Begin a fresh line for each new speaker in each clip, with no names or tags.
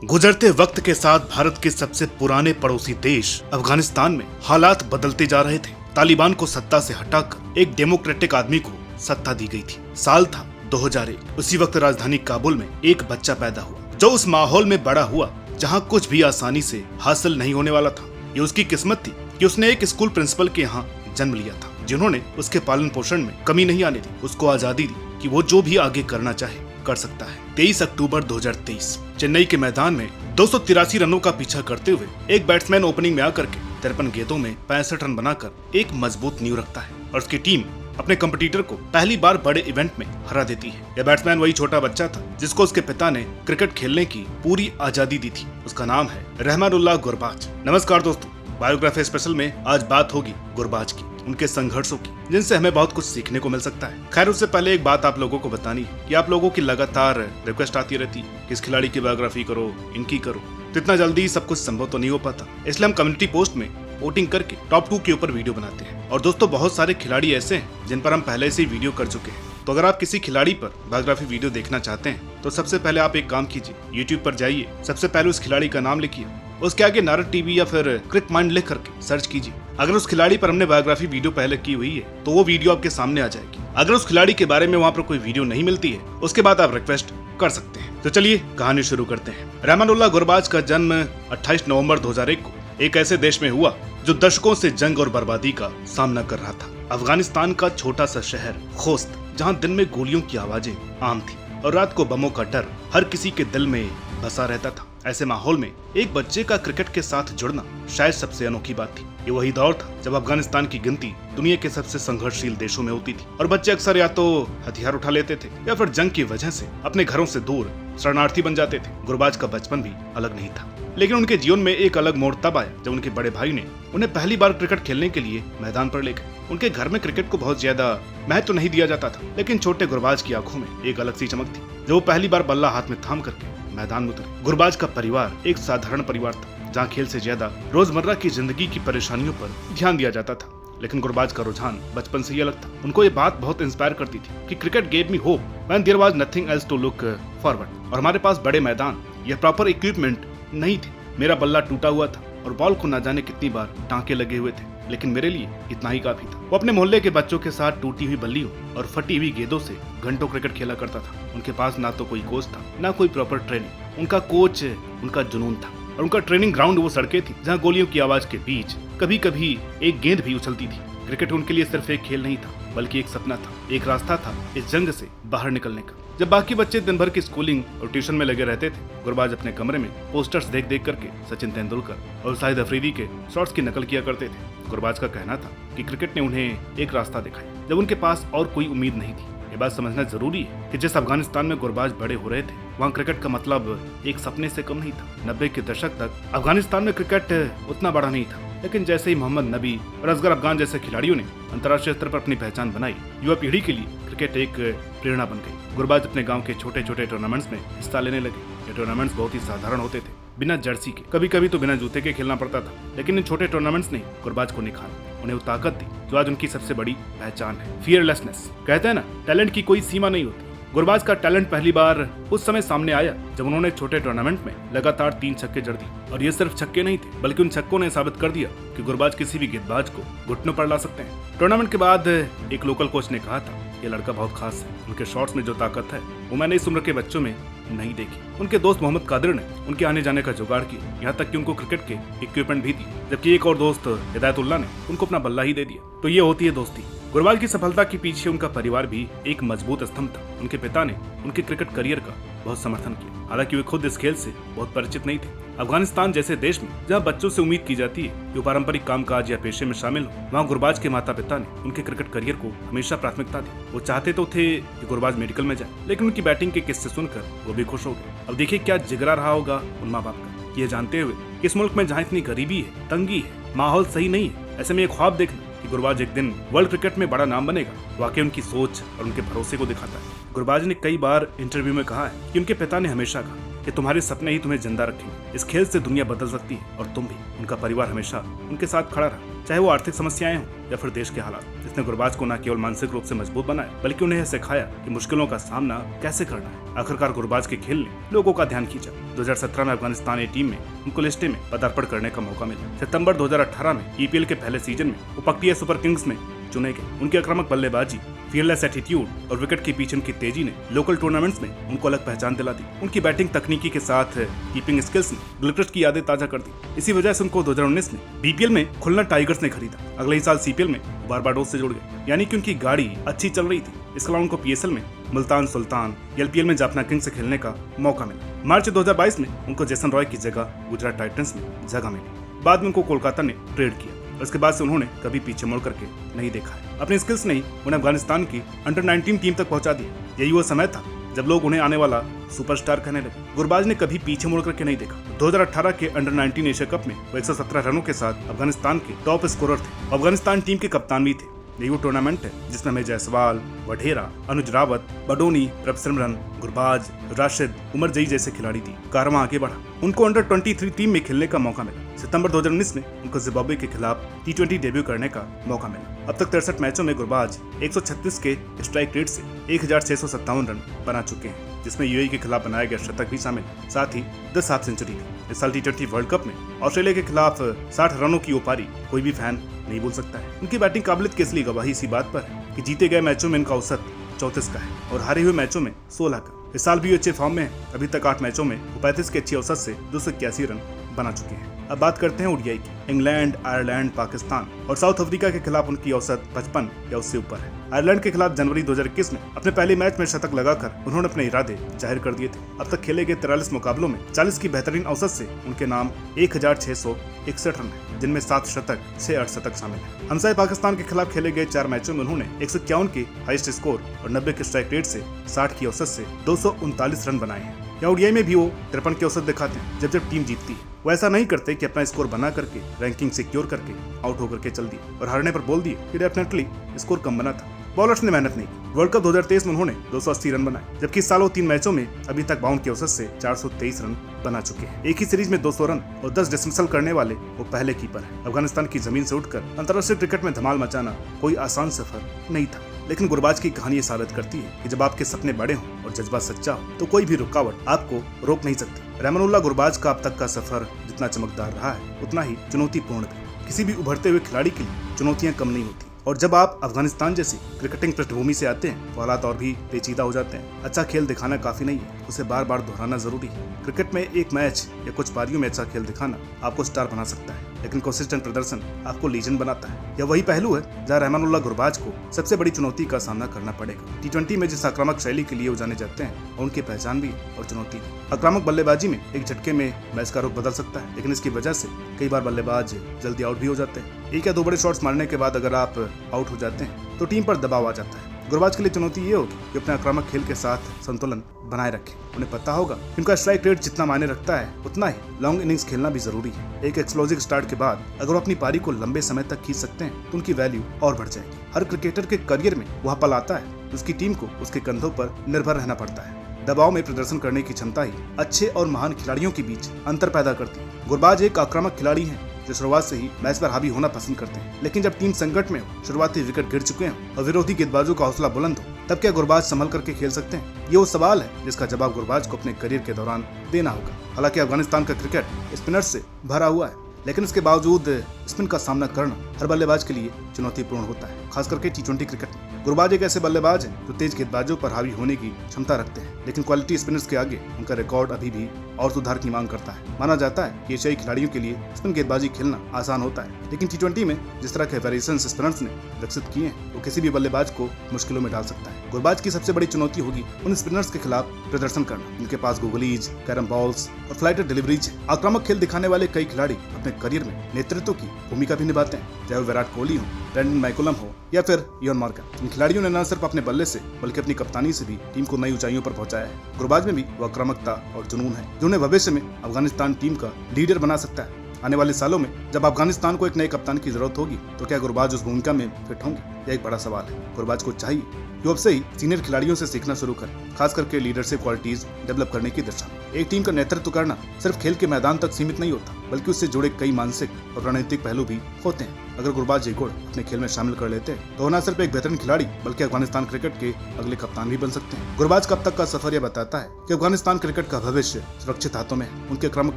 गुजरते वक्त के साथ भारत के सबसे पुराने पड़ोसी देश अफगानिस्तान में हालात बदलते जा रहे थे। तालिबान को सत्ता से हटाकर एक डेमोक्रेटिक आदमी को सत्ता दी गई थी। साल था 2001। उसी वक्त राजधानी काबुल में एक बच्चा पैदा हुआ जो उस माहौल में बड़ा हुआ जहां कुछ भी आसानी से हासिल नहीं होने वाला था। ये उसकी किस्मत थी कि उसने एक स्कूल प्रिंसिपल के यहाँ जन्म लिया था जिन्होंने उसके पालन पोषण में कमी नहीं आने दी, उसको आजादी दी कि वो जो भी आगे करना चाहे कर सकता है। 23 अक्टूबर 2023 चेन्नई के मैदान में 283 रनों का पीछा करते हुए एक बैट्समैन ओपनिंग में आकर के 53 गेंदों में 65 रन बनाकर एक मजबूत नींव रखता है और उसकी टीम अपने कंपटीटर को पहली बार बड़े इवेंट में हरा देती है। यह बैट्समैन वही छोटा बच्चा था जिसको उसके पिता ने क्रिकेट खेलने की पूरी आजादी दी थी। उसका नाम है रहमानुल्लाह गुरबाज। नमस्कार दोस्तों, बायोग्राफी स्पेशल में आज बात होगी गुरबाज की, उनके संघर्षों की, जिनसे हमें बहुत कुछ सीखने को मिल सकता है। खैर उससे पहले एक बात आप लोगों को बतानी है कि आप लोगों की लगातार रिक्वेस्ट आती रहती है कि इस खिलाड़ी की बायोग्राफी करो, इनकी करो, तो इतना जल्दी सब कुछ संभव तो नहीं हो पाता। इसलिए हम कम्युनिटी पोस्ट में वोटिंग करके टॉप 2 के ऊपर वीडियो बनाते हैं। और दोस्तों बहुत सारे खिलाड़ी ऐसे हैं जिन पर हम पहले से ही वीडियो कर चुके हैं। तो अगर आप किसी खिलाड़ी पर बायोग्राफी वीडियो देखना चाहते हैं तो सबसे पहले आप एक काम कीजिए, YouTube पर जाइए, सबसे पहले उस खिलाड़ी का नाम लिखिए, उसके आगे नारद टीवी या फिर क्रिक माइंड लिख करके सर्च कीजिए। अगर उस खिलाड़ी पर हमने बायोग्राफी वीडियो पहले की हुई है तो वो वीडियो आपके सामने आ जाएगी। अगर उस खिलाड़ी के बारे में वहाँ पर कोई वीडियो नहीं मिलती है उसके बाद आप रिक्वेस्ट कर सकते हैं। तो चलिए कहानी शुरू करते हैं। रहमानुल्लाह गुरबाज का जन्म 28 नवंबर 2001 को एक ऐसे देश में हुआ जो दशकों से जंग और बर्बादी का सामना कर रहा था। अफगानिस्तान का छोटा सा शहर खोस्त, जहाँ दिन में गोलियों की आवाजें आम थी और रात को बमों का डर हर किसी के दिल में बसा रहता था। ऐसे माहौल में एक बच्चे का क्रिकेट के साथ जुड़ना शायद सबसे अनोखी बात थी। ये वही दौर था जब अफगानिस्तान की गिनती दुनिया के सबसे संघर्षशील देशों में होती थी और बच्चे अक्सर या तो हथियार उठा लेते थे या फिर जंग की वजह से अपने घरों से दूर शरणार्थी बन जाते थे। गुरबाज का बचपन भी अलग नहीं था, लेकिन उनके जीवन में एक अलग मोड़ तब आया जब उनके बड़े भाई ने उन्हें पहली बार क्रिकेट खेलने के लिए मैदान पर ले गए। उनके घर में क्रिकेट को बहुत ज्यादा महत्व नहीं दिया जाता था, लेकिन छोटे गुरबाज की आंखों में एक अलग सी चमक थी जब वो पहली बार बल्ला हाथ में थाम करके मैदान में उतरे। गुरबाज का परिवार एक साधारण परिवार था जहाँ खेल से ज्यादा रोजमर्रा की जिंदगी की परेशानियों पर ध्यान दिया जाता था। लेकिन गुरबाज का रुझान बचपन से ही अलग था। उनको ये बात बहुत इंस्पायर करती थी कि cricket gave me hope when there was nothing else to look forward. और हमारे पास बड़े मैदान या प्रॉपर इक्विपमेंट नहीं थे। मेरा बल्ला टूटा हुआ था और बॉल को न जाने कितनी बार टांके लगे हुए थे, लेकिन मेरे लिए इतना ही काफी था। वो अपने मोहल्ले के बच्चों के साथ टूटी हुई बल्लियों और फटी हुई गेंदों से घंटों क्रिकेट खेला करता था। उनके पास ना तो कोई कोच था ना कोई प्रॉपर ट्रेनिंग। उनका कोच उनका जुनून था और उनका ट्रेनिंग ग्राउंड वो सड़कें थी जहाँ गोलियों की आवाज के बीच कभी कभी एक गेंद भी उछलती थी। क्रिकेट उनके लिए सिर्फ एक खेल नहीं था बल्कि एक सपना था, एक रास्ता था इस जंग से बाहर निकलने का। जब बाकी बच्चे दिन भर की स्कूलिंग और ट्यूशन में लगे रहते थे, गुरबाज अपने कमरे में पोस्टर्स देख देख करके सचिन तेंदुलकर और शाहिद अफरीदी के शॉट्स की नकल किया करते थे। गुरबाज का कहना था कि क्रिकेट ने उन्हें एक रास्ता दिखाया जब उनके पास और कोई उम्मीद नहीं थी। ये बात समझना जरूरी है कि जिस अफगानिस्तान में गुरबाज बड़े हो रहे थे वहाँ क्रिकेट का मतलब एक सपने से कम नहीं था। 90 के दशक तक अफगानिस्तान में क्रिकेट उतना बड़ा नहीं था, लेकिन जैसे ही मोहम्मद नबी और असगर अफगान जैसे खिलाड़ियों ने अंतर्राष्ट्रीय स्तर पर अपनी पहचान बनाई, युवा पीढ़ी के लिए क्रिकेट एक प्रेरणा बन गई। गुरबाज अपने गांव के छोटे छोटे टूर्नामेंट्स में हिस्सा लेने लगे। ये टूर्नामेंट्स बहुत ही साधारण होते थे, बिना जर्सी के, कभी कभी तो बिना जूते के खेलना पड़ता था, लेकिन इन छोटे टूर्नामेंट्स ने गुरबाज को निखारा, उन्हें वो ताकत दी जो आज उनकी सबसे बड़ी पहचान है, फियरलेसनेस। कहते हैं ना, टैलेंट की कोई सीमा नहीं होती। गुरबाज का टैलेंट पहली बार उस समय सामने आया जब उन्होंने छोटे टूर्नामेंट में लगातार 3 छक्के जड़ दिए। और ये सिर्फ छक्के नहीं थे बल्कि उन छक्कों ने साबित कर दिया कि गुरबाज किसी भी गेंदबाज को घुटनों पर ला सकते हैं। टूर्नामेंट के बाद एक लोकल कोच ने कहा था, ये लड़का बहुत खास है, उनके शॉट्स में जो ताकत है वो मैंने इस उम्र के बच्चों में नहीं देखी। उनके दोस्त मोहम्मद कादिर ने उनके आने जाने का जुगाड़ किया, यहाँ तक कि उनको क्रिकेट के इक्विपमेंट भी दिए, जबकि एक और दोस्त हिदायतुल्लाह ने उनको अपना बल्ला ही दे दिया। तो ये होती है दोस्ती। गुरबाज की सफलता के पीछे उनका परिवार भी एक मजबूत स्तंभ था। उनके पिता ने उनके क्रिकेट करियर का बहुत समर्थन किया, हालांकि वे खुद इस खेल से बहुत परिचित नहीं थे। अफगानिस्तान जैसे देश में जहां बच्चों से उम्मीद की जाती है कि वो पारंपरिक कामकाज या पेशे में शामिल हो, वहां गुरबाज के माता पिता ने उनके क्रिकेट करियर को हमेशा प्राथमिकता दी। वो चाहते तो थे कि गुरबाज मेडिकल में जाए, लेकिन उनकी बैटिंग के किस्से सुनकर वो भी खुश हो गए। अब देखिए क्या जिगरा रहा होगा उन माँ बाप का, ये जानते हुए कि इस मुल्क में जहाँ इतनी गरीबी है, तंगी है, माहौल सही नहीं है, ऐसे में एक ख्वाब देखना कि गुरबाज एक दिन वर्ल्ड क्रिकेट में बड़ा नाम बनेगा, वाकई उनकी सोच और उनके भरोसे को दिखाता है। गुरबाज ने कई बार इंटरव्यू में कहा है कि उनके पिता ने हमेशा कहा कि तुम्हारे सपने ही तुम्हें जिंदा रखेंगे। इस खेल से दुनिया बदल सकती है और तुम भी। उनका परिवार हमेशा उनके साथ खड़ा रहा, चाहे वो आर्थिक समस्याएं हों या फिर देश के हालात। इसने गुरबाज को न केवल मानसिक रूप से मजबूत बनाया, बल्कि उन्हें यह सिखाया कि मुश्किलों का सामना कैसे करना है। आखिरकार गुरबाज के खेल ने लोगों का ध्यान खींचा। 2017 में अफगानिस्तान ए टीम में उनको लिस्टे में पदार्पण करने का मौका मिला। सितंबर 2018 में ईपीएल के पहले सीजन में वो पकटिया सुपर किंग्स में चुने गए। उनकी आक्रामक बल्लेबाजी, फियरलेस एटीट्यूड और विकेट के पीछे उनकी तेजी ने लोकल टूर्नामेंट्स में उनको अलग पहचान दिला दी। उनकी बैटिंग तकनीकी के साथ कीपिंग स्किल्स ने गिलक्रिस्ट की यादें ताजा कर दी। इसी वजह से उनको 2019 में बीपीएल में खुलना टाइगर्स ने खरीदा। अगले ही साल सीपीएल में बारबाडोस से जुड़ गए, यानी कि उनकी गाड़ी अच्छी चल रही थी। इसके अलावा उनको पीएसएल में मुल्तान सुल्तान, एलपीएल में जाफना किंग्स से खेलने का मौका मिला। मार्च 2022 में उनको जेसन रॉय की जगह गुजरात टाइटंस में जगह मिली। बाद में उनको कोलकाता ने ट्रेड किया। उसके बाद से उन्होंने कभी पीछे मुड़ करके नहीं देखा है। अपने स्किल्स ने ही उन्हें अफगानिस्तान की अंडर 19 टीम तक पहुंचा दिया। यही वो समय था जब लोग उन्हें आने वाला सुपरस्टार कहने लगे। गुरबाज ने कभी पीछे मुड़ करके नहीं देखा। 2018 के अंडर 19 एशिया कप में वो 117 रनों के साथ अफगानिस्तान के टॉप स्कोरर थे। अफगानिस्तान टीम के कप्तान भी थे। यही वो टूर्नामेंट है जिसमें हमें जायसवाल, वढेरा, अनुज रावत, बडोनी, प्रभसिमरन, गुरबाज, राशिद, उमर जई जैसे खिलाड़ी थी। कारवां आगे बढ़ा, उनको अंडर 23 टीम में खेलने का मौका मिला। सितंबर 2019 में उनको जिम्बाब्वे के खिलाफ T20 डेब्यू करने का मौका मिला। अब तक 63 मैचों में गुरबाज 136 के स्ट्राइक रेट से 1657 रन बना चुके हैं, जिसमें यूएई के खिलाफ बनाया गया शतक भी शामिल, साथ ही 10 हाफ सेंचुरी थी। इस साल T20 वर्ल्ड कप में ऑस्ट्रेलिया के खिलाफ 60 रनों की ओपारी कोई भी फैन नहीं भूल सकता है। उनकी बैटिंग काबिलियत की असली गवाही इसी बात पर है कि जीते गए मैचों में इनका औसत 34 का है और हारे हुए मैचों में 16 का। इस साल भी अच्छे फॉर्म में है। अभी तक 8 मैचों में 35 के अच्छी औसत से 281 रन बना चुके हैं। अब बात करते हैं ओडीआई की। इंग्लैंड, आयरलैंड, पाकिस्तान और साउथ अफ्रीका के खिलाफ उनकी औसत 55 या उससे ऊपर है। आयरलैंड के खिलाफ जनवरी 2021 में अपने पहले मैच में शतक लगाकर उन्होंने अपने इरादे जाहिर कर दिए थे। अब तक खेले गए 43 मुकाबलों में 40 की बेहतरीन औसत से उनके नाम 1661 रन है, जिनमें 7 शतक 6 अर्धशतक शामिल है। हमसाये पाकिस्तान के खिलाफ खेले गए 4 मैचों में उन्होंने 151 के हाईएस्ट स्कोर और 90 के स्ट्राइक रेट से 60 की औसत से 239 रन बनाए हैं। या ओडीआई में भी वो 53 की औसत दिखाते हैं जब टीम जीतती है। वो ऐसा नहीं करते कि अपना स्कोर बना करके रैंकिंग सिक्योर करके आउट होकर के चल दिए और हारने पर बोल दिए कि डेफिनेटली स्कोर कम बना था। बॉलर्स ने मेहनत नहीं की। वर्ल्ड कप 2023 में उन्होंने 280 रन बनाए, जबकि इस साल वो 3 मैचों में अभी तक 52 की औसत से 423 रन बना चुके हैं। एक ही सीरीज में 200 रन और 10 डिसमिसल करने वाले वो पहले कीपर हैं। अफगानिस्तान की जमीन से उठकर अंतर्राष्ट्रीय क्रिकेट में धमाल मचाना कोई आसान सफर नहीं था, लेकिन गुरबाज की कहानी ये साबित करती है कि जब आपके सपने बड़े हों और जज्बा सच्चा हो तो कोई भी रुकावट आपको रोक नहीं सकती। रहमानुल्लाह गुरबाज का अब तक का सफर जितना चमकदार रहा है उतना ही चुनौतीपूर्ण भी। किसी भी उभरते हुए खिलाड़ी के लिए चुनौतियां कम नहीं होती, और जब आप अफगानिस्तान जैसी क्रिकेटिंग पृष्ठभूमि से आते हैं तो हालात और भी पेचीदा हो जाते हैं। अच्छा खेल दिखाना काफी नहीं है, उसे बार बार दोहराना जरूरी है। क्रिकेट में एक मैच या कुछ पारियों में अच्छा खेल दिखाना आपको स्टार बना सकता है, लेकिन कंसिस्टेंट प्रदर्शन आपको लीजेंड बनाता है। यह वही पहलू है जहाँ रहमानुल्लाह गुरबाज को सबसे बड़ी चुनौती का सामना करना पड़ेगा। T20 में जिस आक्रामक शैली के लिए वो जाने जाते हैं उनकी पहचान भी है और चुनौती भी। आक्रामक बल्लेबाजी में एक झटके में मैच का रुख बदल सकता है, लेकिन इसकी वजह से कई बार बल्लेबाज जल्दी आउट भी हो जाते हैं। एक या 2 बड़े शॉट्स मारने के बाद अगर आप आउट हो जाते हैं तो टीम पर दबाव आ जाता है। गुरबाज के लिए चुनौती ये होगी कि अपने आक्रामक खेल के साथ संतुलन बनाए रखें। उन्हें पता होगा उनका स्ट्राइक रेट जितना मायने रखता है उतना ही लॉन्ग इनिंग्स खेलना भी जरूरी है। एक एक्सप्लोजिव स्टार्ट के बाद अगर वो अपनी पारी को लंबे समय तक खींच सकते हैं तो उनकी वैल्यू और बढ़ जाएगी। हर क्रिकेटर के करियर में वह पल आता है उसकी टीम को उसके कंधों पर निर्भर रहना पड़ता है। दबाव में प्रदर्शन करने की क्षमता ही अच्छे और महान खिलाड़ियों के बीच अंतर पैदा करती है। गुरबाज एक आक्रामक खिलाड़ी है जो शुरुआत से ही मैच पर हावी होना पसंद करते हैं, लेकिन जब टीम संकट में हो, शुरुआती विकेट गिर चुके हैं और विरोधी गेंदबाजों का हौसला बुलंद हो, तब क्या गुरबाज संभल करके खेल सकते हैं? ये वो सवाल है जिसका जवाब गुरबाज को अपने करियर के दौरान देना होगा। हालांकि अफगानिस्तान का क्रिकेट स्पिनर्स से भरा हुआ है, लेकिन इसके बावजूद स्पिन का सामना करना हर बल्लेबाज के लिए चुनौतीपूर्ण होता है, खास करके T20 क्रिकेट में। गुरबाज एक ऐसे बल्लेबाज हैं जो तेज गेंदबाजों पर हावी होने की क्षमता रखते हैं, लेकिन क्वालिटी स्पिनर्स के आगे उनका रिकॉर्ड अभी भी और सुधार की मांग करता है। माना जाता है कि एशियाई खिलाड़ियों के लिए स्पिन गेंदबाजी खेलना आसान होता है, लेकिन T20 में जिस तरह के वेरिएशंस स्पिनर्स ने विकसित किए हैं वो किसी भी बल्लेबाज को मुश्किलों में डाल सकता है। गुरबाज की सबसे बड़ी चुनौती होगी उन स्पिनर्स के खिलाफ प्रदर्शन करना जिनके पास गूगलीज, कैरम बॉल्स और फ्लाइटेड डिलीवरीज है। आक्रामक खेल दिखाने वाले कई खिलाड़ी अपने करियर में नेतृत्व की भूमिका भी निभाते हैं, चाहे वो विराट कोहली हो, ब्रेंडन मैकुलम हो या फिर इयान मॉर्गन। इन खिलाड़ियों ने न सिर्फ अपने बल्ले से बल्कि अपनी कप्तानी से भी टीम को नई ऊंचाइयों पर पहुंचाया है। गुरबाज में भी वो आक्रामकता और जुनून है जो उन्हें भविष्य में अफगानिस्तान टीम का लीडर बना सकता है। आने वाले सालों में जब अफगानिस्तान को एक नए कप्तान की जरूरत होगी तो क्या गुरबाज उस भूमिका में फिट होंगे, यह एक बड़ा सवाल है। गुरबाज को चाहिए कि अब से ही सीनियर खिलाड़ियों से सीखना शुरू करें, खास करके लीडरशिप क्वालिटीज डेवलप करने की दिशा में। एक टीम का नेतृत्व करना सिर्फ खेल के मैदान तक सीमित नहीं होता, बल्कि उससे जुड़े कई मानसिक और रणनीतिक पहलू भी होते हैं। अगर गुरबाज ये गुण अपने खेल में शामिल कर लेते हैं तो न सिर्फ एक बेहतरीन खिलाड़ी बल्कि अफगानिस्तान क्रिकेट के अगले कप्तान भी बन सकते हैं। गुरबाज का अब तक का सफर यह बताता है कि अफगानिस्तान क्रिकेट का भविष्य सुरक्षित हाथों में है। उनके क्रमिक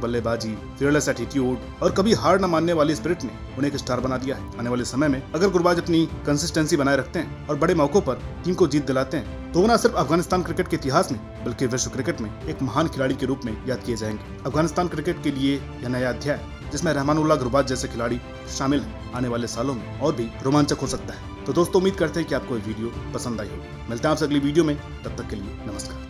बल्लेबाजी, फियरलेस एटीट्यूड और कभी हार न मानने वाली स्पिरिट ने उन्हें एक स्टार बना दिया है। आने वाले समय में अगर गुरबाज अपनी कंसिस्टेंसी बनाए रखते हैं और बड़े मौकों पर टीम को जीत दिलाते हैं तो वो न सिर्फ अफगानिस्तान क्रिकेट के इतिहास में बल्कि विश्व क्रिकेट में एक महान खिलाड़ी के रूप में याद किए जाएंगे। अफगानिस्तान क्रिकेट के लिए यह नया अध्याय जिसमें रहमानुल्लाह गुरबाज जैसे खिलाड़ी शामिल हैं, आने वाले सालों में और भी रोमांचक हो सकता है। तो दोस्तों, उम्मीद करते हैं कि आपको ये वीडियो पसंद आई होगी। मिलते हैं आपसे अगली वीडियो में, तब तक के लिए नमस्कार।